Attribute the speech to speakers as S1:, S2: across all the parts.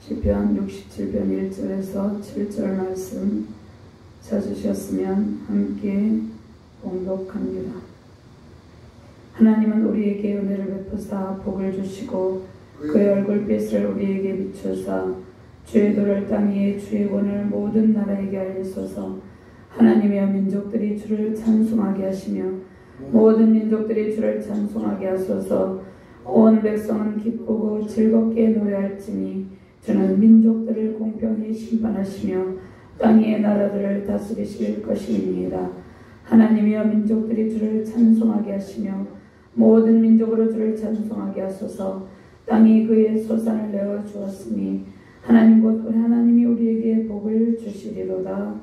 S1: 시편 67편 1절에서 7절 말씀 찾으셨으면 함께 봉독합니다. 하나님은 우리에게 은혜를 베푸사 복을 주시고 그의 얼굴빛을 우리에게 비추사 주의 도를 땅 위에 주의 권을 모든 나라에게 알리소서. 하나님의 민족들이 주를 찬송하게 하시며 모든 민족들이 주를 찬송하게 하소서. 온 백성은 기쁘고 즐겁게 노래할지니 주는 민족들을 공평히 심판하시며 땅 위의 나라들을 다스리실 것입니다. 하나님이여 민족들이 주를 찬송하게 하시며 모든 민족으로 주를 찬송하게 하소서. 땅이 그의 소산을 내어 주었으니 하나님 곧 하나님이 우리에게 복을 주시리로다.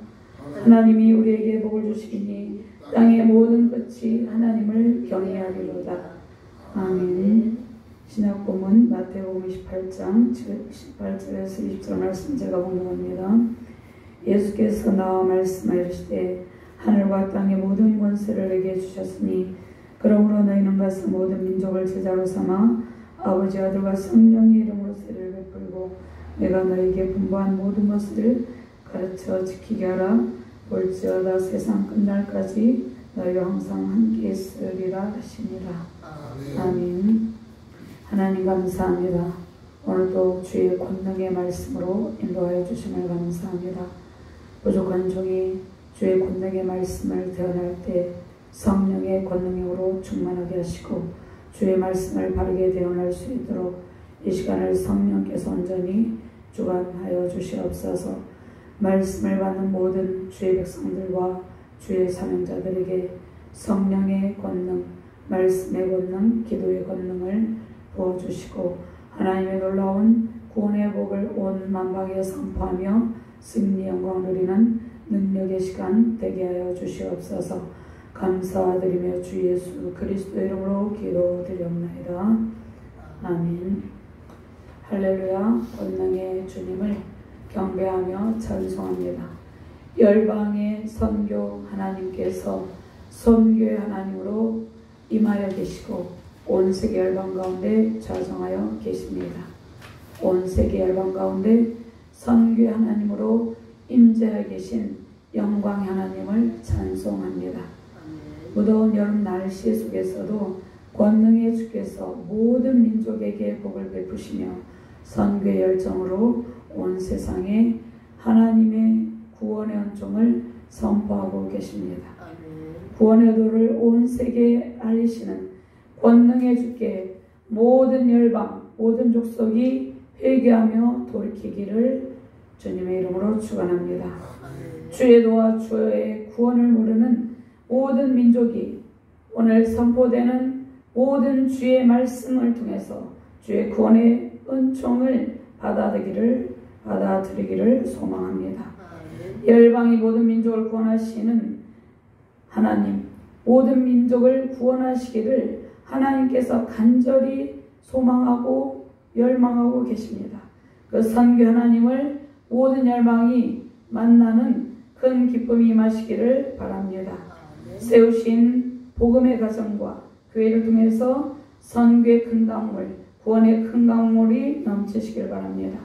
S1: 하나님이 우리에게 복을 주시리니 땅의 모든 끝이 하나님을 경외하리로다. 아멘. 신약본문 마태복음 28장 18절에서 20절 말씀 제가 봉독합니다. 예수께서 나와 말씀하시되 하늘과 땅의 모든 권세를 내게 주셨으니 그러므로 너희는 가서 모든 민족을 제자로 삼아 아버지 아들과 성령의 이름으로 세례를 베풀고 내가 너희에게 분부한 모든 것을 가르쳐 지키게 하라. 볼지어다 세상 끝날까지 너희와 항상 함께 있으리라 하시니라. 아멘. 하나님 감사합니다. 오늘도 주의 권능의 말씀으로 인도하여 주심을 감사합니다. 부족한 종이 주의 권능의 말씀을 대언할 때 성령의 권능으로 충만하게 하시고 주의 말씀을 바르게 대언할 수 있도록 이 시간을 성령께서 온전히 주관하여 주시옵소서. 말씀을 받는 모든 주의 백성들과 주의 사명자들에게 성령의 권능, 말씀의 권능, 기도의 권능을 부어주시고 하나님의 놀라운 구원의 복을 온 만방에 선포하며 승리 영광을 누리는 능력의 시간 되게 하여 주시옵소서. 감사드리며 주 예수 그리스도의 이름으로 기도드리옵나이다. 아멘. 할렐루야. 권능의 주님을 경배하며 찬송합니다. 열방의 선교 하나님께서 선교의 하나님으로 임하여 계시고 온 세계 열방 가운데 좌정하여 계십니다. 온 세계 열방 가운데 선교의 하나님으로 임재하여 계신 영광의 하나님을 찬송합니다. 무더운 여름 날씨 속에서도 권능의 주께서 모든 민족에게 복을 베푸시며 선교의 열정으로 온 세상에 하나님의 구원의 은총을 선포하고 계십니다. 구원의 도를 온 세계에 알리시는 권능의 주께 모든 열방, 모든 족속이 회개하며 돌이키기를 주님의 이름으로 축원합니다. 주의 도와 주의 구원을 모르는 모든 민족이 오늘 선포되는 모든 주의 말씀을 통해서 주의 구원의 은총을 받아들이기를 소망합니다. 열방이 모든 민족을 구원하시는 하나님, 모든 민족을 구원하시기를 하나님께서 간절히 소망하고 열망하고 계십니다. 그 선교 하나님을 모든 열방이 만나는 큰 기쁨이 임하시기를 바랍니다. 세우신 복음의 가정과 교회를 통해서 선교의 큰 강물, 구원의 큰 강물이 넘치시길 바랍니다.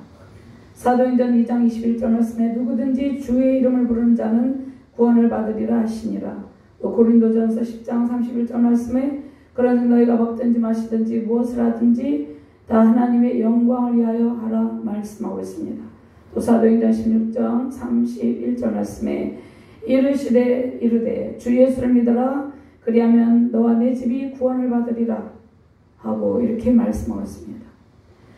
S1: 사도행전 2장 21절 말씀에 누구든지 주의 이름을 부르는 자는 구원을 받으리라 하시니라. 또 고린도전서 10장 31절 말씀에 그러니 너희가 먹든지 마시든지 무엇을 하든지 다 하나님의 영광을 위하여 하라 말씀하고 있습니다. 또 사도행전 16장 31절 말씀에 이르되 주 예수를 믿어라 그리하면 너와 내 집이 구원을 받으리라 하고 이렇게 말씀하고 있습니다.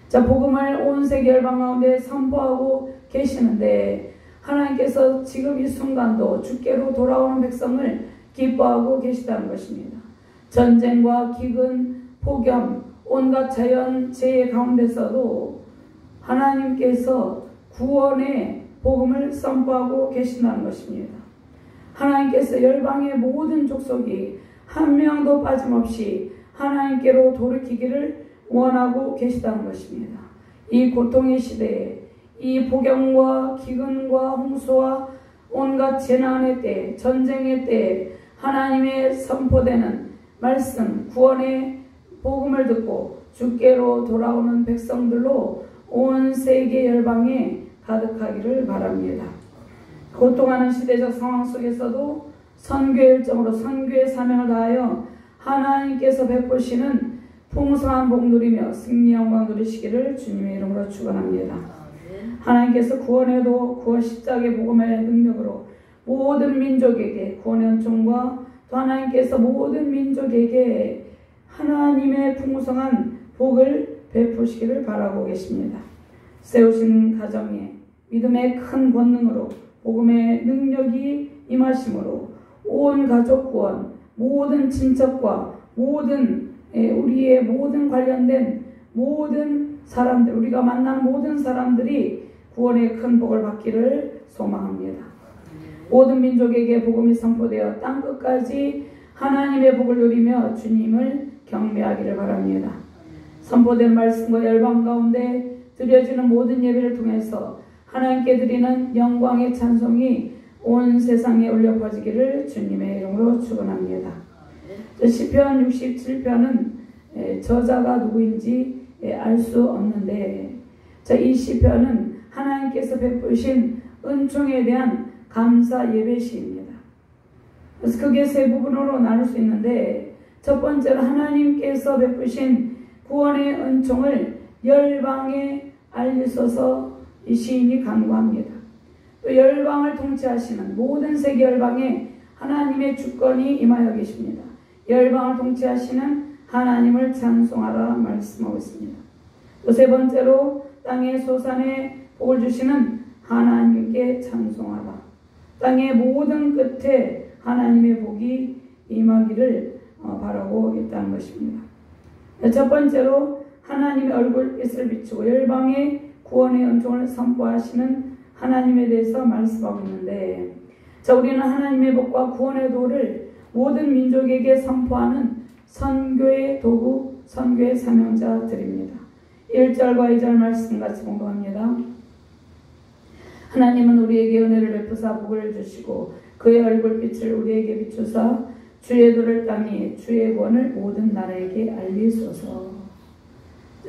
S1: 자, 복음을 온 세계 열방 가운데 선포하고 계시는데 하나님께서 지금 이 순간도 주께로 돌아오는 백성을 기뻐하고 계시다는 것입니다. 전쟁과 기근, 폭염, 온갖 자연 재해 가운데서도 하나님께서 구원의 복음을 선포하고 계신다는 것입니다. 하나님께서 열방의 모든 족속이 한 명도 빠짐없이 하나님께로 돌이키기를 원하고 계시다는 것입니다. 이 고통의 시대에 이 폭염과 기근과 홍수와 온갖 재난의 때, 전쟁의 때 하나님의 선포되는 말씀, 구원의 복음을 듣고 주께로 돌아오는 백성들로 온 세계 열방에 가득하기를 바랍니다. 고통하는 시대적 상황 속에서도 선교 열정으로 선교의 사명을 다하여 하나님께서 베푸시는 풍성한 복 누리며 승리 영광 누리시기를 주님의 이름으로 축원합니다. 하나님께서 구원의 도 구원 십자가의 복음의 능력으로 모든 민족에게 구원의 은총과 또 하나님께서 모든 민족에게 하나님의 풍성한 복을 베푸시기를 바라고 계십니다. 세우신 가정에 믿음의 큰 권능으로 복음의 능력이 임하심으로 온 가족 구원, 모든 친척과 모든 우리의 모든 관련된 모든 사람들, 우리가 만난 모든 사람들이 구원의 큰 복을 받기를 소망합니다. 모든 민족에게 복음이 선포되어 땅끝까지 하나님의 복을 누리며 주님을 경배하기를 바랍니다. 선포된 말씀과 열방 가운데 드려지는 모든 예배를 통해서 하나님께 드리는 영광의 찬송이 온 세상에 울려 퍼지기를 주님의 이름으로 축원합니다. 시편 67편은 저자가 누구인지 알 수 없는데 이 시편은 하나님께서 베푸신 은총에 대한 감사 예배시입니다. 그래서 그게 세 부분으로 나눌 수 있는데 첫 번째로 하나님께서 베푸신 구원의 은총을 열방에 알리소서 이 시인이 간구합니다. 또 열방을 통치하시는 모든 세계 열방에 하나님의 주권이 임하여 계십니다. 열방을 통치하시는 하나님을 찬송하라 말씀하고 있습니다. 또 세 번째로 땅의 소산에 복을 주시는 하나님께 찬송하라. 땅의 모든 끝에 하나님의 복이 임하기를 바라고 있다는 것입니다. 첫 번째로 하나님의 얼굴빛을 비추고 열방의 구원의 은총을 선포하시는 하나님에 대해서 말씀하고 있는데 우리는 하나님의 복과 구원의 도를 모든 민족에게 선포하는 선교의 도구, 선교의 사명자들입니다. 1절과 2절 말씀 같이 공부합니다. 하나님은 우리에게 은혜를 베푸사 복을 주시고 그의 얼굴빛을 우리에게 비추사 주의 도를 땅에 주의 구원을 모든 나라에게 알리소서.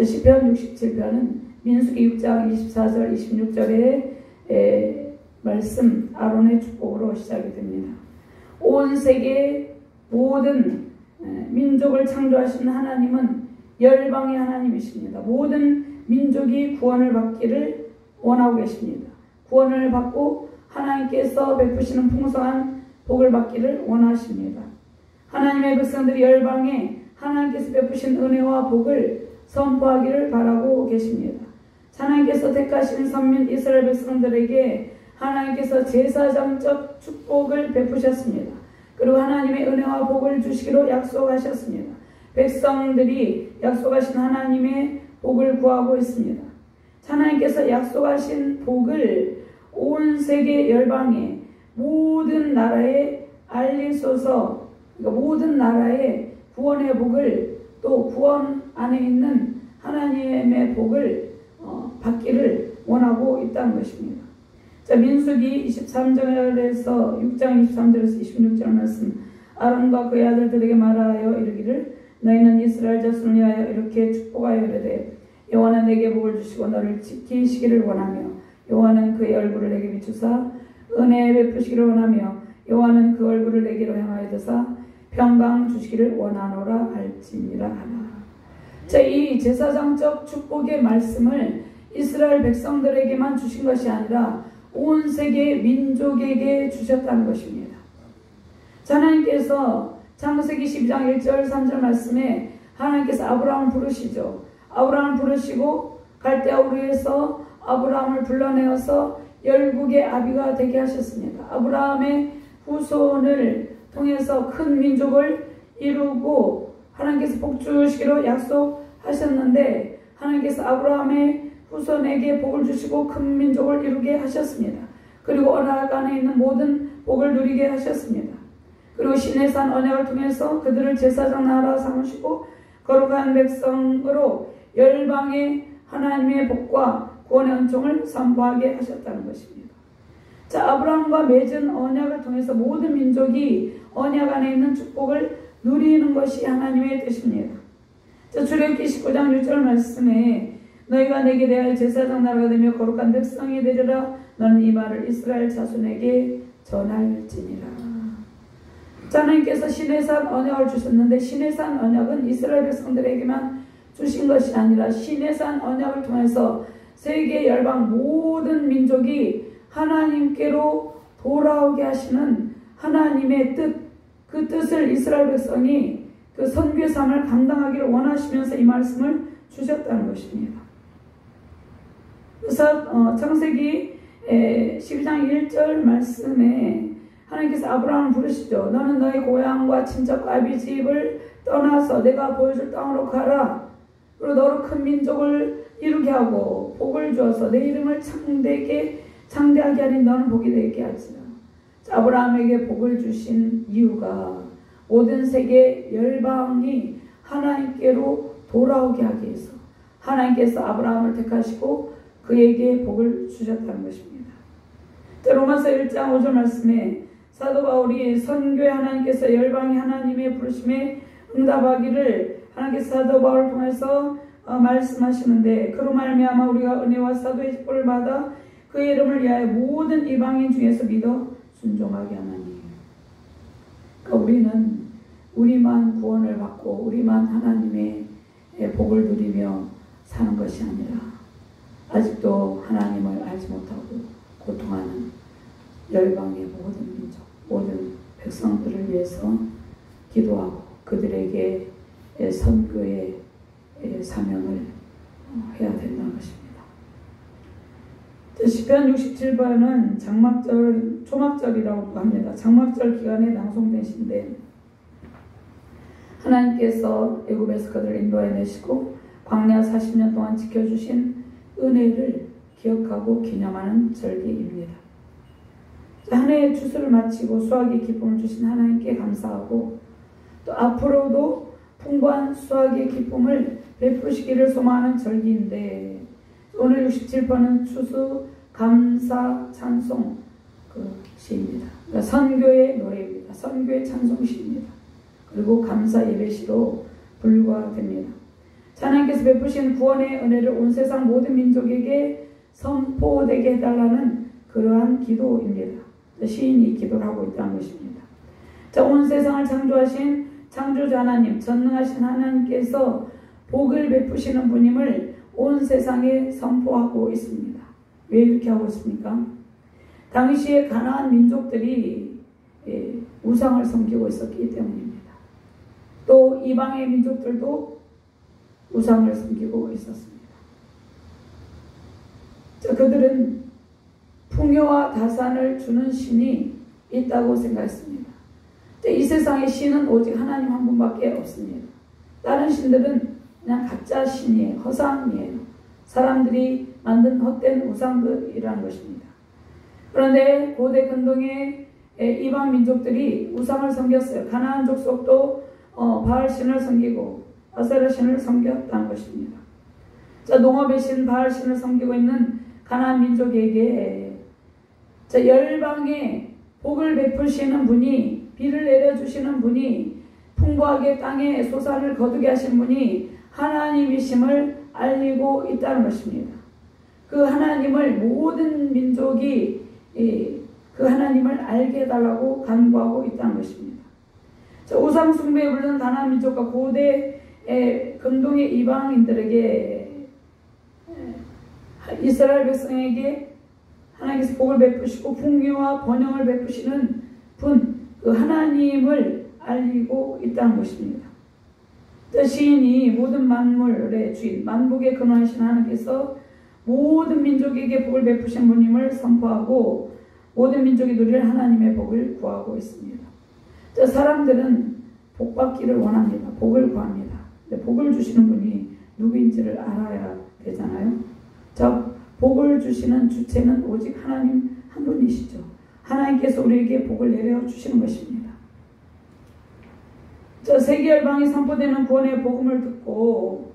S1: 시편 67편은 민수기 6장 24절 26절의 말씀 아론의 축복으로 시작이 됩니다. 온 세계 모든 민족을 창조하신 하나님은 열방의 하나님이십니다. 모든 민족이 구원을 받기를 원하고 계십니다. 구원을 받고 하나님께서 베푸시는 풍성한 복을 받기를 원하십니다. 하나님의 백성들이 열방에 하나님께서 베푸신 은혜와 복을 선포하기를 바라고 계십니다. 하나님께서 택하신 선민 이스라엘 백성들에게 하나님께서 제사장적 축복을 베푸셨습니다. 그리고 하나님의 은혜와 복을 주시기로 약속하셨습니다. 백성들이 약속하신 하나님의 복을 구하고 있습니다. 하나님께서 약속하신 복을 온 세계 열방에 모든 나라에 알리소서. 그러니까 모든 나라에 구원의 복을 또 구원 안에 있는 하나님의 복을 받기를 원하고 있다는 것입니다. 민수기 23절에서 6장 23절에서 26절 말씀 아론과 그의 아들들에게 말하여 이르기를 너희는 이스라엘 자손을 위하여 이렇게 축복하여 이르되 여호와는 내게 복을 주시고 너를 지키시기를 원하며 여호와는 그의 얼굴을 내게 비추사 은혜 베푸시기를 원하며 여호와는 그 얼굴을 내게로 향하여 드사 평강 주시기를 원하노라 할지니라 하라. 이 제사장적 축복의 말씀을 이스라엘 백성들에게만 주신 것이 아니라 온 세계 민족에게 주셨다는 것입니다. 하나님께서 창세기 12장 1절 3절 말씀에 하나님께서 아브라함을 부르시죠. 아브라함을 부르시고 갈대아 우르에서 아브라함을 불러내어서 열국의 아비가 되게 하셨습니다. 아브라함의 후손을 통해서 큰 민족을 이루고 하나님께서 복 주시기로 약속하셨는데 하나님께서 아브라함의 후손에게 복을 주시고 큰 민족을 이루게 하셨습니다. 그리고 언약 안에 있는 모든 복을 누리게 하셨습니다. 그리고 시내산 언약을 통해서 그들을 제사장 나라 삼으시고 거룩한 백성으로 열방의 하나님의 복과 구원의 은총을 선포하게 하셨다는 것입니다. 아브라함과 맺은 언약을 통해서 모든 민족이 언약 안에 있는 축복을 누리는 것이 하나님의 뜻입니다. 출애굽기 19장 6절 말씀에 너희가 내게 대하여 제사장 나라가 되며 거룩한 백성이 되리라. 너는 이 말을 이스라엘 자손에게 전할지니라. 하나님께서 시내산 언약을 주셨는데 시내산 언약은 이스라엘 백성들에게만 주신 것이 아니라 시내산 언약을 통해서 세계 열방 모든 민족이 하나님께로 돌아오게 하시는 하나님의 뜻, 그 뜻을 이스라엘 백성이 그 선교의 삶을 감당하기를 원하시면서 이 말씀을 주셨다는 것입니다. 그래서 창세기 12장 1절 말씀에 하나님께서 아브라함을 부르시죠. 너는 너희 고향과 친척과 아비 집을 떠나서 내가 보여줄 땅으로 가라. 그리고 너로 큰 민족을 이루게 하고 복을 주어서 내 이름을 창대하게 하니 너는 복이 되게 하지라. 아브라함에게 복을 주신 이유가 모든 세계 열방이 하나님께로 돌아오게 하기 위해서 하나님께서 아브라함을 택하시고 그에게 복을 주셨다는 것입니다. 로마서 1장 5절 말씀에 사도 바울이 선교에 하나님께서 열방이 하나님의 부르심에 응답하기를 하나님께서 사도 바울을 통해서 말씀하시는데 그로 말미암아 우리가 은혜와 사도의 직분을 받아 그의 이름을 위하여 모든 이방인 중에서 믿어 순종하게 하나니. 그러니까 우리는 우리만 구원을 받고 우리만 하나님의 복을 누리며 사는 것이 아니라 아직도 하나님을 알지 못하고 고통하는 열방의 모든 민족, 모든 백성들을 위해서 기도하고 그들에게 선교의 사명을 해야 된다는 것입니다. 시편 67번은 장막절, 초막절이라고 합니다. 장막절 기간에 낭송된 시인데 하나님께서 애굽에서 그들을 인도해내시고 광야 40년 동안 지켜주신 은혜를 기억하고 기념하는 절기입니다. 한 해의 추수를 마치고 수확의 기쁨을 주신 하나님께 감사하고 또 앞으로도 풍부한 수확의 기쁨을 베푸시기를 소망하는 절기인데 오늘 67번은 추수 감사 찬송 시입니다. 그러니까 선교의 노래입니다. 선교의 찬송시입니다. 그리고 감사 예배시로 분류가 됩니다. 하나님께서 베푸신 구원의 은혜를 온 세상 모든 민족에게 선포되게 해달라는 그러한 기도입니다. 시인이 기도를 하고 있다는 것입니다. 온 세상을 창조하신 창조주 하나님, 전능하신 하나님께서 복을 베푸시는 분임을 온 세상에 선포하고 있습니다. 왜 이렇게 하고 있습니까? 당시에 가나안 민족들이 우상을 섬기고 있었기 때문입니다. 또 이방의 민족들도 우상을 섬기고 있었습니다. 그들은 풍요와 다산을 주는 신이 있다고 생각했습니다. 이 세상의 신은 오직 하나님 한 분밖에 없습니다. 다른 신들은 그냥 가짜 신이에요. 허상이에요. 사람들이 만든 헛된 우상들이라는 것입니다. 그런데 고대 근동의 이방 민족들이 우상을 섬겼어요. 가나안 족속도 바알 신을 섬기고 아세라 신을 섬겼다는 것입니다. 농업의 신 바알 신을 섬기고 있는 가나안 민족에게 열방에 복을 베푸시는 분이 비를 내려주시는 분이 풍부하게 땅에 소산을 거두게 하신 분이 하나님이심을 알리고 있다는 것입니다. 그 하나님을 모든 민족이 그 하나님을 알게 해달라고 간구하고 있다는 것입니다. 우상 숭배에 물든 가나안 민족과 고대 근동의 이방인들에게 이스라엘 백성에게 하나님께서 복을 베푸시고 풍요와 번영을 베푸시는 분, 그 하나님을 알리고 있다는 것입니다. 시인이 모든 만물의 주인, 만복의 근원이신 하나님께서 모든 민족에게 복을 베푸신 분임을 선포하고 모든 민족이 누릴 하나님의 복을 구하고 있습니다. 사람들은 복 받기를 원합니다. 복을 구합니다. 근데 복을 주시는 분이 누구인지를 알아야 되잖아요. 복을 주시는 주체는 오직 하나님 한 분이시죠. 하나님께서 우리에게 복을 내려 주시는 것입니다. 세계 열방이 선포되는 구원의 복음을 듣고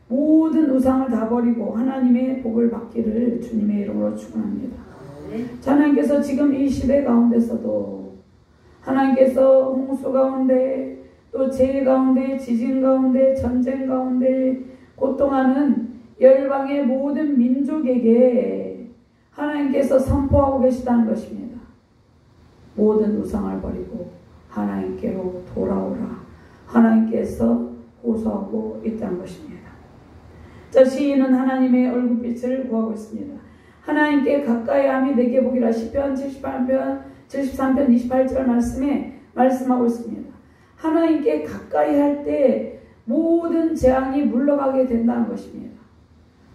S1: 모든 우상을 다 버리고 하나님의 복을 받기를 주님의 이름으로 축원합니다. 하나님께서 지금 이 시대 가운데서도 하나님께서 홍수 가운데 또 재해 가운데 지진 가운데 전쟁 가운데 고통하는 열방의 모든 민족에게 하나님께서 선포하고 계시다는 것입니다. 모든 우상을 버리고 하나님께로 돌아오라. 하나님께서 호소하고 있다는 것입니다. 자, 시인은 하나님의 얼굴빛을 구하고 있습니다. 하나님께 가까이함이 내게 보기라. 시편 73편 28절 말씀에 말씀하고 있습니다. 하나님께 가까이 할 때 모든 재앙이 물러가게 된다는 것입니다.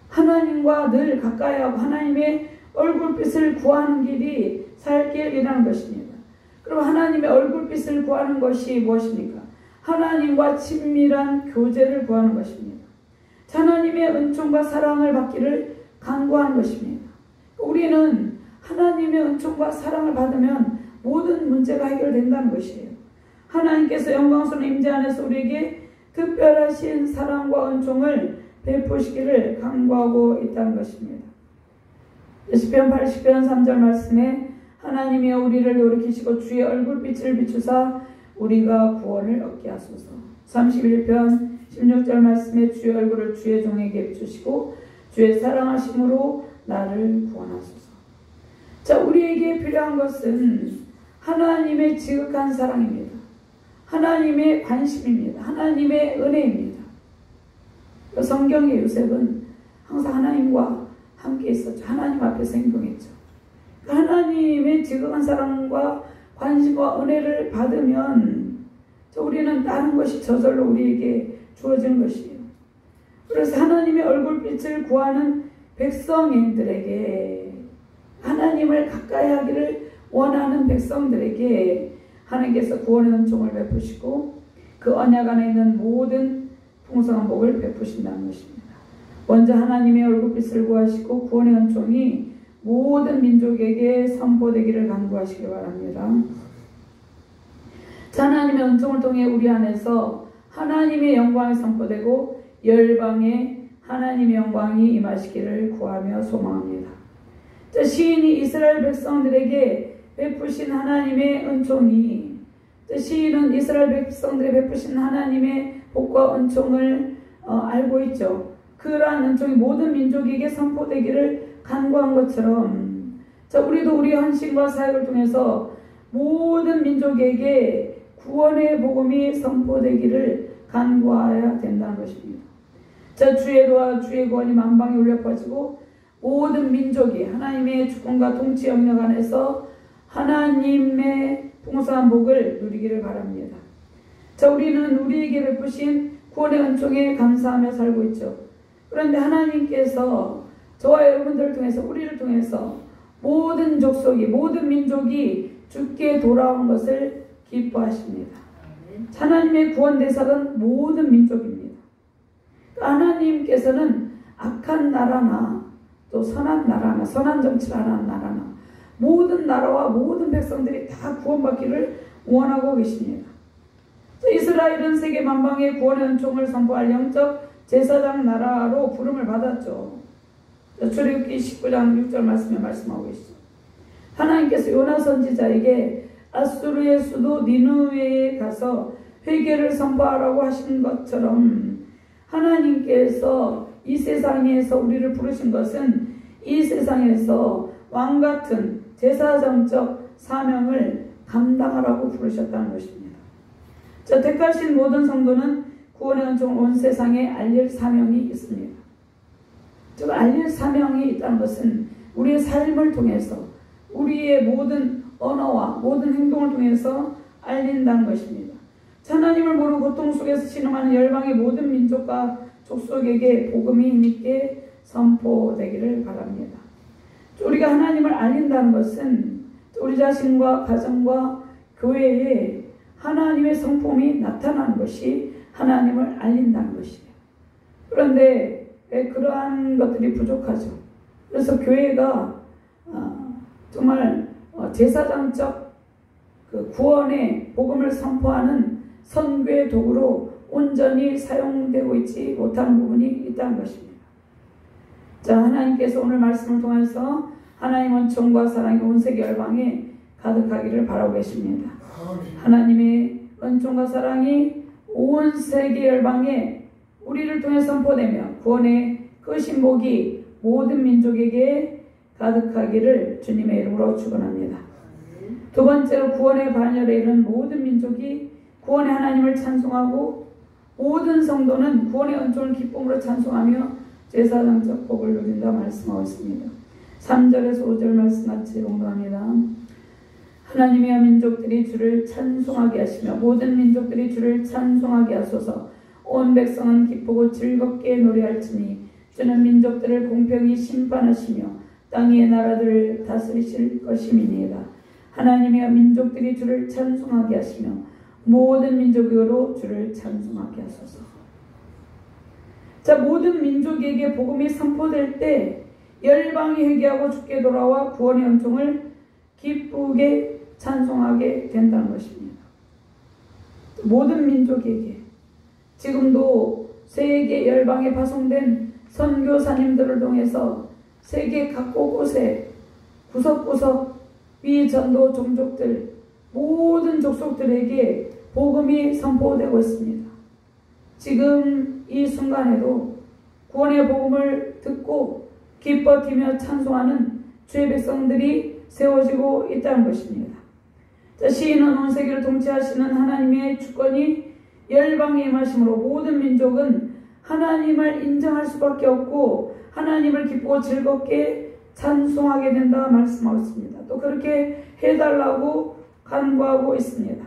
S1: 하나님과 늘 가까이하고 하나님의 얼굴빛을 구하는 길이 살 길이라는 것입니다. 그럼 하나님의 얼굴빛을 구하는 것이 무엇입니까? 하나님과 친밀한 교제를 구하는 것입니다. 하나님의 은총과 사랑을 받기를 간구하는 것입니다. 우리는 하나님의 은총과 사랑을 받으면 모든 문제가 해결된다는 것이에요. 하나님께서 영광스러운 임재 안에서 우리에게 특별하신 사랑과 은총을 베푸시기를 간구하고 있다는 것입니다. 시편 80편 3절 말씀에 하나님이 우리를 돌이키시고 주의 얼굴빛을 비추사 우리가 구원을 얻게 하소서. 31편 16절 말씀에 주의 얼굴을 주의 종에게 비추시고 주의 사랑하심으로 나를 구원하소서. 자, 우리에게 필요한 것은 하나님의 지극한 사랑입니다. 하나님의 관심입니다. 하나님의 은혜입니다. 성경의 요셉은 항상 하나님과 함께 있었죠. 하나님 앞에서 행동했죠. 하나님의 지극한 사랑과 관심과 은혜를 받으면 우리는 다른 것이 저절로 우리에게 주어지는 것이에요. 그래서 하나님의 얼굴빛을 구하는 백성인들에게, 하나님을 가까이 하기를 원하는 백성들에게 하나님께서 구원의 은총을 베푸시고 그 언약 안에 있는 모든 풍성한 복을 베푸신다는 것입니다. 먼저 하나님의 얼굴빛을 구하시고 구원의 은총이 모든 민족에게 선포되기를 간구하시기 바랍니다. 하나님의 은총을 통해 우리 안에서 하나님의 영광이 선포되고 열방에 하나님의 영광이 임하시기를 구하며 소망합니다. 시인이 이스라엘 백성들에게 베푸신 하나님의 은총이, 시인은 이스라엘 백성들에 베푸신 하나님의 복과 은총을 알고 있죠. 그러한 은총이 모든 민족에게 선포되기를 간구한 것처럼 우리도 우리의 헌신과 사역을 통해서 모든 민족에게 구원의 복음이 선포되기를 간구해야 된다는 것입니다. 주의 도와 주의 구원이 만방에 울려 퍼지고 모든 민족이 하나님의 주권과 통치 영역 안에서 하나님의 풍성한 복을 누리기를 바랍니다. 우리는 우리에게 베푸신 구원의 은총에 감사하며 살고 있죠. 그런데 하나님께서 저와 여러분들을 통해서, 우리를 통해서 모든 족속이, 모든 민족이 주께 돌아온 것을 기뻐하십니다. 하나님의 구원 대상은 모든 민족입니다. 하나님께서는 악한 나라나 또 선한 나라나 선한 정치를 하는 나라나 모든 나라와 모든 백성들이 다 구원받기를 원하고 계십니다. 이스라엘은 세계 만방의 구원의 은총을 선포할 영적 제사장 나라로 부름을 받았죠. 출애굽기 19장 6절 말씀에 말씀하고 계시죠. 하나님께서 요나 선지자에게 아수르의 수도 니느웨에 가서 회개를 선포하라고 하신 것처럼 하나님께서 이 세상에서 우리를 부르신 것은 이 세상에서 왕같은 제사장적 사명을 감당하라고 부르셨다는 것입니다. 택하신 모든 성도는 구원의 은총을 온 세상에 알릴 사명이 있습니다. 알릴 사명이 있다는 것은 우리의 삶을 통해서, 우리의 모든 언어와 모든 행동을 통해서 알린다는 것입니다. 하나님을 모르고 고통 속에서 신음하는 열방의 모든 민족과 족속에게 복음이 힘있게 선포되기를 바랍니다. 우리가 하나님을 알린다는 것은 우리 자신과 가정과 교회에 하나님의 성품이 나타나는 것이 하나님을 알린다는 것이에요. 그런데 그러한 것들이 부족하죠. 그래서 교회가 정말 제사장적 그 구원의 복음을 선포하는 선교의 도구로 온전히 사용되고 있지 못하는 부분이 있다는 것입니다. 하나님께서 오늘 말씀을 통해서 하나님의 은총과 사랑이 온 세계 열방에 가득하기를 바라고 계십니다. 하나님의 은총과 사랑이 온 세계 열방에 우리를 통해 선포되며 구원의 그 신복이 모든 민족에게 가득하기를 주님의 이름으로 축원합니다. 두 번째로 구원의 반열에 이른 모든 민족이 구원의 하나님을 찬송하고 모든 성도는 구원의 은총을 기쁨으로 찬송하며 제사장적 복을 누린다 말씀하고 있습니다. 3절에서 5절 말씀같이 공부합니다. 하나님의 민족들이 주를 찬송하게 하시며 모든 민족들이 주를 찬송하게 하소서. 온 백성은 기쁘고 즐겁게 노래할지니 주는 민족들을 공평히 심판하시며 땅 위의 나라들을 다스리실 것임이니이다. 하나님의 민족들이 주를 찬송하게 하시며 모든 민족으로 주를 찬송하게 하소서. 자, 모든 민족에게 복음이 선포될 때 열방이 회개하고 주께 돌아와 구원의 은총을 기쁘게 찬송하게 된다는 것입니다. 모든 민족에게 지금도 세계 열방에 파송된 선교사님들을 통해서 세계 각 곳곳에 구석구석 비전도 종족들 모든 족속들에게 복음이 선포되고 있습니다. 지금 이 순간에도 구원의 복음을 듣고 기뻐 뛰며 찬송하는 주의 백성들이 세워지고 있다는 것입니다. 자, 시인은 온 세계를 통치하시는 하나님의 주권이 열방에 임하심으로 모든 민족은 하나님을 인정할 수밖에 없고 하나님을 기쁘고 즐겁게 찬송하게 된다 말씀하고 있습니다. 또 그렇게 해달라고 간구하고 있습니다.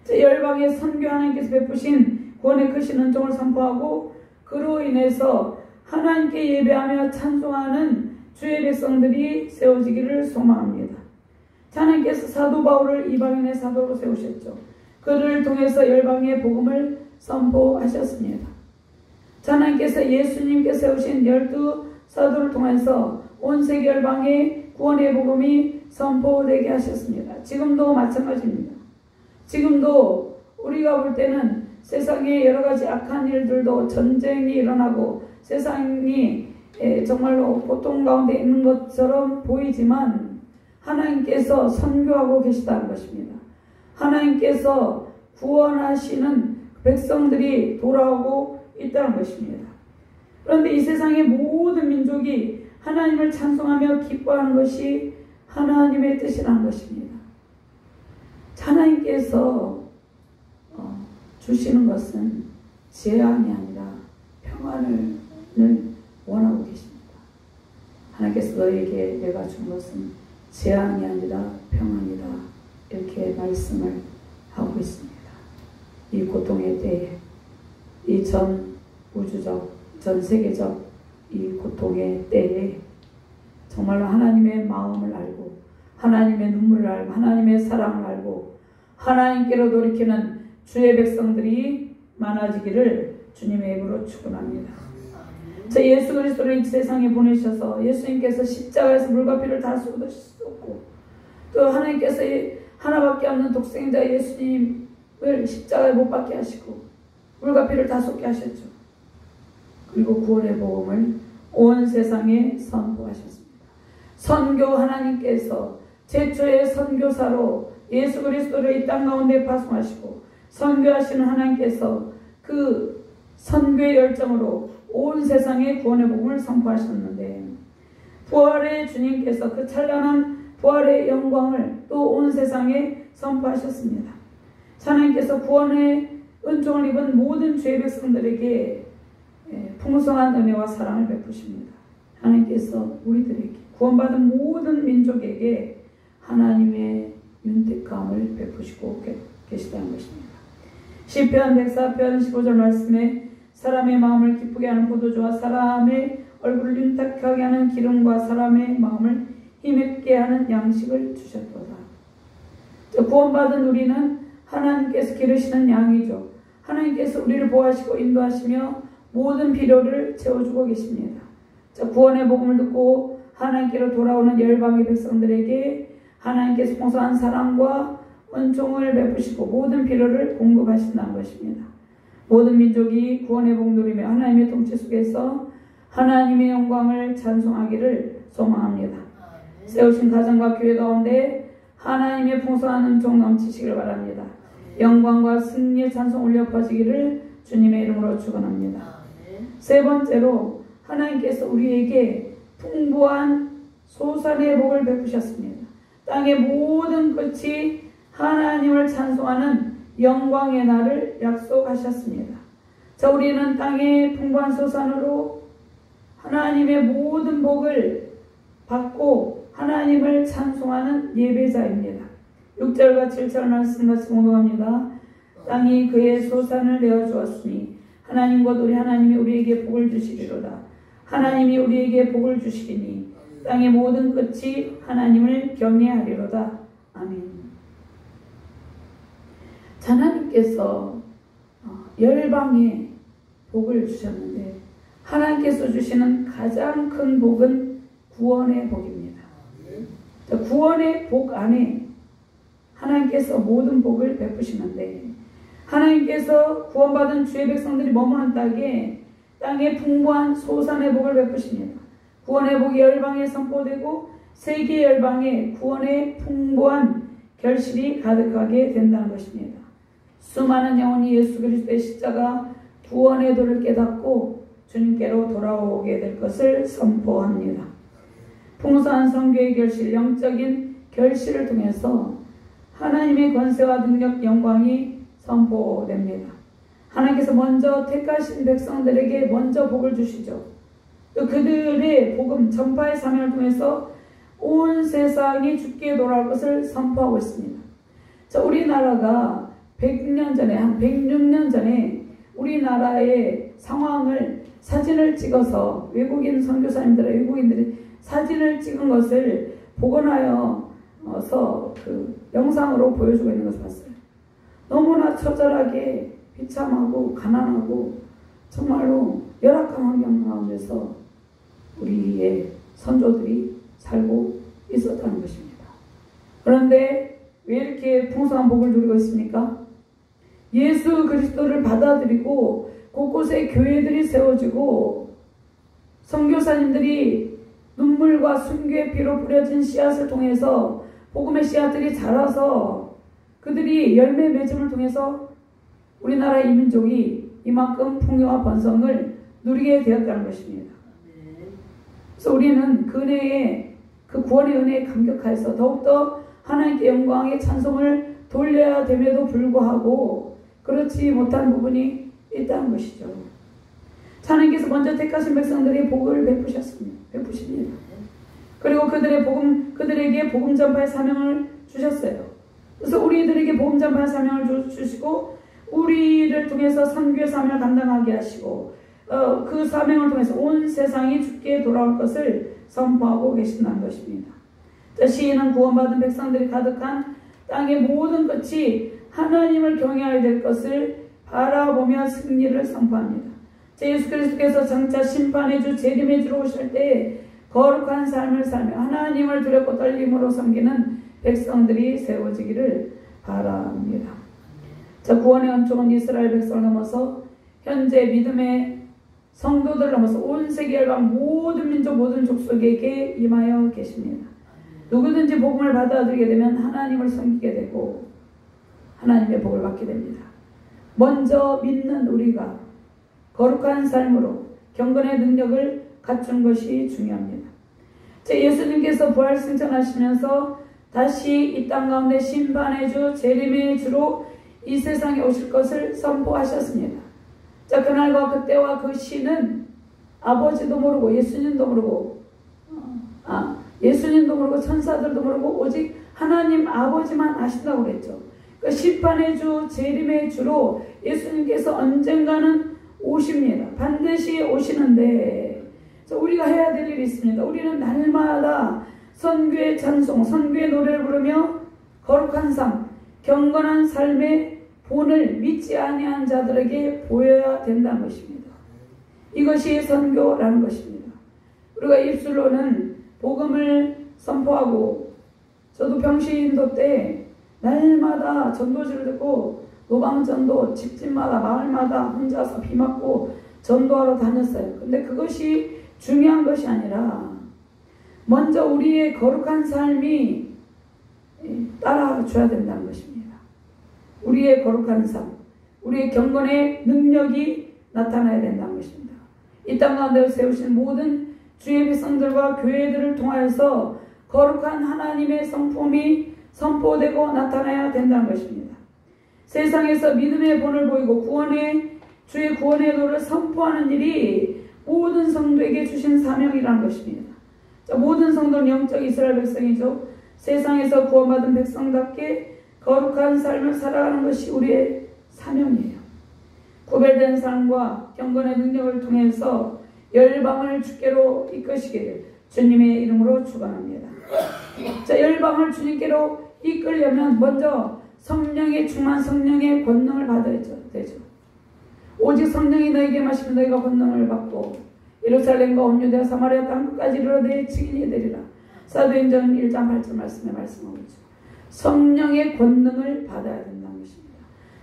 S1: 자, 열방에 선교 하나님께서 베푸신 구원의 크신 은총을 선포하고 그로 인해서 하나님께 예배하며 찬송하는 주의 백성들이 세워지기를 소망합니다. 하나님께서 사도 바울을 이방인의 사도로 세우셨죠. 그를 통해서 열방의 복음을 선포하셨습니다. 하나님께서 예수님께 세우신 12 사도를 통해서 온 세계 열방의 구원의 복음이 선포되게 하셨습니다. 지금도 마찬가지입니다. 지금도 우리가 볼 때는 세상에 여러 가지 악한 일들도 전쟁이 일어나고 세상이 정말로 고통 가운데 있는 것처럼 보이지만 하나님께서 선교하고 계시다는 것입니다. 하나님께서 구원하시는 백성들이 돌아오고 있다는 것입니다. 그런데 이 세상의 모든 민족이 하나님을 찬송하며 기뻐하는 것이 하나님의 뜻이라는 것입니다. 하나님께서 주시는 것은 재앙이 아니라 평안을 원하고 계십니다. 하나님께서 너에게 내가 준 것은 재앙이 아니라 평안이다 이렇게 말씀을 하고 있습니다. 이 고통의 때에 이 전 우주적 전 세계적 이 고통의 때에 정말로 하나님의 마음을 알고 하나님의 눈물을 알고 하나님의 사랑을 알고 하나님께로 돌이키는 주의 백성들이 많아지기를 주님의 이름으로 축원합니다. 예수 그리스도를 이 세상에 보내셔서 예수님께서 십자가에서 물과 피를 다 쏟으셨고 또 하나님께서 하나밖에 없는 독생자 예수님을 십자가에 못 박게 하시고 물과 피를 다 쏟게 하셨죠. 그리고 구원의 복음을 온 세상에 선포하셨습니다. 선교 하나님께서 최초의 선교사로 예수 그리스도를 이 땅 가운데 파송하시고 선교하시는 하나님께서 그 선교의 열정으로 온 세상에 구원의 복음을 선포하셨는데 부활의 주님께서 그 찬란한 부활의 영광을 또 온 세상에 선포하셨습니다. 하나님께서 구원의 은총을 입은 모든 주의 백성들에게 풍성한 은혜와 사랑을 베푸십니다. 하나님께서 우리들에게 구원받은 모든 민족에게 하나님의 윤택함을 베푸시고 계시다는 것입니다. 시편 104편 15절 말씀에 사람의 마음을 기쁘게 하는 포도주와 사람의 얼굴을 윤탁하게 하는 기름과 사람의 마음을 힘있게 하는 양식을 주셨도다. 구원받은 우리는 하나님께서 기르시는 양이죠. 하나님께서 우리를 보호하시고 인도하시며 모든 필요를 채워주고 계십니다. 구원의 복음을 듣고 하나님께로 돌아오는 열방의 백성들에게 하나님께서 풍성한 사랑과 은총을 베푸시고 모든 필요를 공급하신다는 것입니다. 모든 민족이 구원의 복 누리며 하나님의 통치 속에서 하나님의 영광을 찬송하기를 소망합니다. 세우신 가정과 교회 가운데 하나님의 풍성한 은총 넘치시길 바랍니다. 영광과 승리의 찬송 올려 퍼지기를 주님의 이름으로 축원합니다. 세 번째로 하나님께서 우리에게 풍부한 소산의 복을 베푸셨습니다. 땅의 모든 끝이 하나님을 찬송하는 영광의 날을 약속하셨습니다. 자, 우리는 땅의 풍부한 소산으로 하나님의 모든 복을 받고 하나님을 찬송하는 예배자입니다. 6절과 7절 말씀 같이 공부합니다. 땅이 그의 소산을 내어주었으니 하나님 곧 우리 하나님이 우리에게 복을 주시리로다. 하나님이 우리에게 복을 주시리니 땅의 모든 끝이 하나님을 경외하리로다. 아멘. 하나님께서 열방에 복을 주셨는데 하나님께서 주시는 가장 큰 복은 구원의 복입니다. 구원의 복 안에 하나님께서 모든 복을 베푸시는데 하나님께서 구원받은 주의 백성들이 머무는 땅에 풍부한 소산의 복을 베푸십니다. 구원의 복이 열방에 선포되고 세계 열방에 구원의 풍부한 결실이 가득하게 된다는 것입니다. 수많은 영혼이 예수 그리스도의 십자가 구원의 도를 깨닫고 주님께로 돌아오게 될 것을 선포합니다. 풍성한 선교의 결실, 영적인 결실을 통해서 하나님의 권세와 능력, 영광이 선포됩니다. 하나님께서 먼저 택하신 백성들에게 먼저 복을 주시죠. 또 그들의 복음 전파의 사명을 통해서 온 세상이 주께 돌아올 것을 선포하고 있습니다. 자, 우리나라가 100년 전에, 한 106년 전에 우리나라의 상황을 사진을 찍어서 외국인 외국인들이 사진을 찍은 것을 복원하여서 그 영상으로 보여주고 있는 것을 봤어요. 너무나 처절하게 비참하고 가난하고 정말로 열악한 환경 가운데서 우리의 선조들이 살고 있었다는 것입니다. 그런데 왜 이렇게 풍성한 복을 누리고 있습니까? 예수 그리스도를 받아들이고 곳곳에 교회들이 세워지고 선교사님들이 눈물과 순교의 피로 뿌려진 씨앗을 통해서 복음의 씨앗들이 자라서 그들이 열매 맺음을 통해서 우리나라 이민족이 이만큼 풍요와 번성을 누리게 되었다는 것입니다. 그래서 우리는 그 은혜에, 그 구원의 은혜에 감격하여서 더욱더 하나님께 영광의 찬송을 돌려야 됨에도 불구하고 그렇지 못한 부분이 있다는 것이죠. 하나님께서 먼저 택하신 백성들의 복을 베푸십니다. 그리고 그들에게 복음 전파의 사명을 주셨어요. 그래서 우리들에게 복음 전파의 사명을 주시고 우리를 통해서 선교의 사명을 감당하게 하시고 그 사명을 통해서 온 세상이 주께 돌아올 것을 선포하고 계신다는 것입니다. 시인은 구원받은 백성들이 가득한 땅의 모든 끝이 하나님을 경외하게 될 것을 바라보며 승리를 선포합니다. 예수 그리스도께서 장차 심판의 주 재림의 주로 오실 때 거룩한 삶을 살며 하나님을 두렵고 떨림으로 섬기는 백성들이 세워지기를 바랍니다. 구원의 은총은 이스라엘 백성을 넘어서 현재 믿음의 성도들 넘어서 온 세계 열방 모든 민족 모든 족속에게 임하여 계십니다. 누구든지 복음을 받아들이게 되면 하나님을 섬기게 되고 하나님의 복을 받게 됩니다. 먼저 믿는 우리가 거룩한 삶으로 경건의 능력을 갖춘 것이 중요합니다. 예수님께서 부활승천하시면서 다시 이 땅 가운데 심판의 주 재림의 주로 이 세상에 오실 것을 선포하셨습니다. 그날과 그때와 그 시는 아버지도 모르고 예수님도 모르고 천사들도 모르고 오직 하나님 아버지만 아신다고 그랬죠. 그 심판의 주 재림의 주로 예수님께서 언젠가는 오십니다. 반드시 오시는데 우리가 해야 될 일이 있습니다. 우리는 날마다 선교의 찬송, 선교의 노래를 부르며 거룩한 삶, 경건한 삶의 본을 믿지 아니한 자들에게 보여야 된다는 것입니다. 이것이 선교라는 것입니다. 우리가 입술로는 복음을 선포하고 저도 병신인도 때 날마다 전도지를 듣고 노방전도 집집마다 마을마다 혼자서 비 맞고 전도하러 다녔어요. 근데 그것이 중요한 것이 아니라 먼저 우리의 거룩한 삶이 따라줘야 된다는 것입니다. 우리의 거룩한 삶, 우리의 경건의 능력이 나타나야 된다는 것입니다. 이 땅 가운데 세우신 모든 주의 백성들과 교회들을 통하여서 거룩한 하나님의 성품이 선포되고 나타나야 된다는 것입니다. 세상에서 믿음의 본을 보이고 주의 구원의 도를 선포하는 일이 모든 성도에게 주신 사명이라는 것입니다. 자, 모든 성도는 영적 이스라엘 백성이죠. 세상에서 구원받은 백성답게 거룩한 삶을 살아가는 것이 우리의 사명이에요. 구별된 삶과 경건의 능력을 통해서 열방을 주께로 이끄시기를 주님의 이름으로 축원합니다. 자, 열방을 주님께로 이끌려면 먼저 성령의 충만, 성령의 권능을 받아야 되죠. 오직 성령이 너에게 마시면 너희가 권능을 받고 예루살렘과 온 유대와 사마리아 땅 끝까지 이르러 내 증인이 되리라. 사도행전 1장 8절 말씀에 말씀하고 있죠. 성령의 권능을 받아야 된다는 것입니다.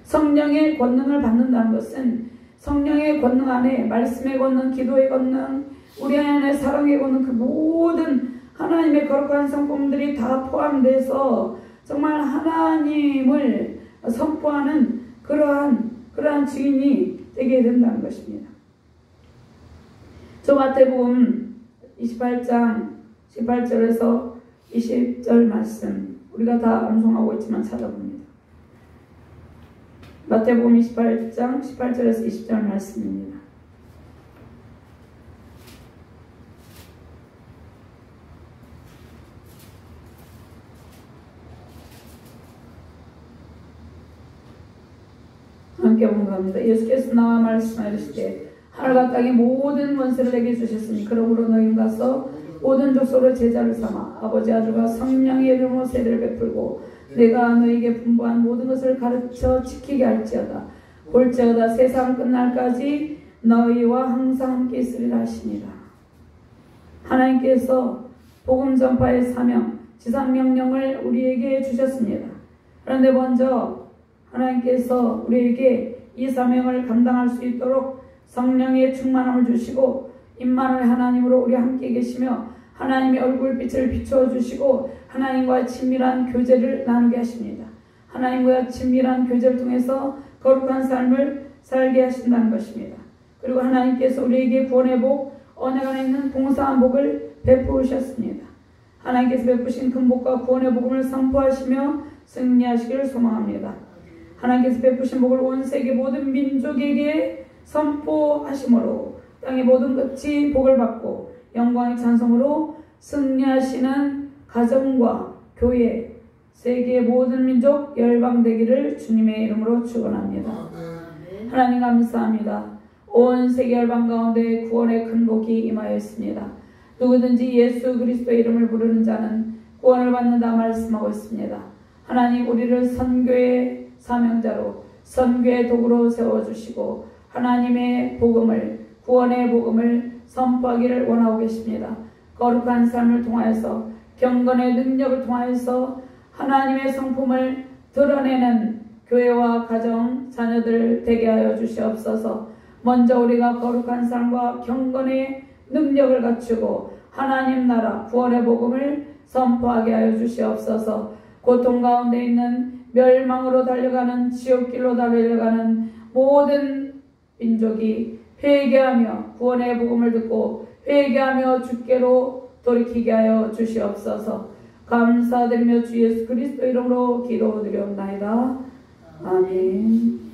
S1: 성령의 권능을 받는다는 것은 성령의 권능 안에 말씀의 권능, 기도의 권능, 우리 안에 사랑의 권능, 그 모든 하나님의 거룩한 성품들이 다 포함돼서 정말 하나님을 선포하는 그러한 증인이 되게 된다는 것입니다. 저 마태복음 28장 18절에서 20절 말씀 우리가 다 암송하고 있지만 찾아봅니다. 마태복음 28장 18절에서 20절 말씀입니다. 함께 봉독합니다. 예수께서 나와 말씀하시되 하늘과 땅의 모든 권세를 내게 주셨으니 그러므로 너희는 가서 모든 족속으로 제자를 삼아 아버지 아들과 성령의 이름으로 세례를 베풀고 내가 너희에게 분부한 모든 것을 가르쳐 지키게 할지어다. 볼지어다 세상 끝날까지 너희와 항상 함께 있으리라 하시니라. 하나님께서 복음 전파의 사명, 지상명령을 우리에게 주셨습니다. 그런데 먼저 하나님께서 우리에게 이 사명을 감당할 수 있도록 성령의 충만함을 주시고 임마누엘 하나님으로 우리 함께 계시며 하나님의 얼굴빛을 비춰주시고 하나님과 친밀한 교제를 나누게 하십니다. 하나님과 친밀한 교제를 통해서 거룩한 삶을 살게 하신다는 것입니다. 그리고 하나님께서 우리에게 구원의 복, 언약 안에 있는 봉사한 복을 베푸셨습니다. 하나님께서 베푸신 큰 복과 구원의 복음을 선포하시며 승리하시기를 소망합니다. 하나님께서 베푸신 복을 온 세계 모든 민족에게 선포하심으로 땅의 모든 끝이 복을 받고 영광의 찬송으로 승리하시는 가정과 교회, 세계의 모든 민족 열방되기를 주님의 이름으로 축원합니다. 하나님 감사합니다. 온 세계 열방 가운데 구원의 큰 복이 임하였습니다. 누구든지 예수 그리스도의 이름을 부르는 자는 구원을 받는다 말씀하고 있습니다. 하나님 우리를 선교의 사명자로 선교의 도구로 세워주시고 하나님의 복음을 구원의 복음을 선포하기를 원하고 계십니다. 거룩한 삶을 통하여서 경건의 능력을 통하여서 하나님의 성품을 드러내는 교회와 가정, 자녀들 되게 하여 주시옵소서. 먼저 우리가 거룩한 삶과 경건의 능력을 갖추고 하나님 나라 구원의 복음을 선포하게 하여 주시옵소서. 고통 가운데 있는 멸망으로 달려가는 지옥길로 달려가는 모든 민족이 회개하며 구원의 복음을 듣고 회개하며 주께로 돌이키게 하여 주시옵소서. 감사드리며 주 예수 그리스도 이름으로 기도드리옵나이다. 아멘.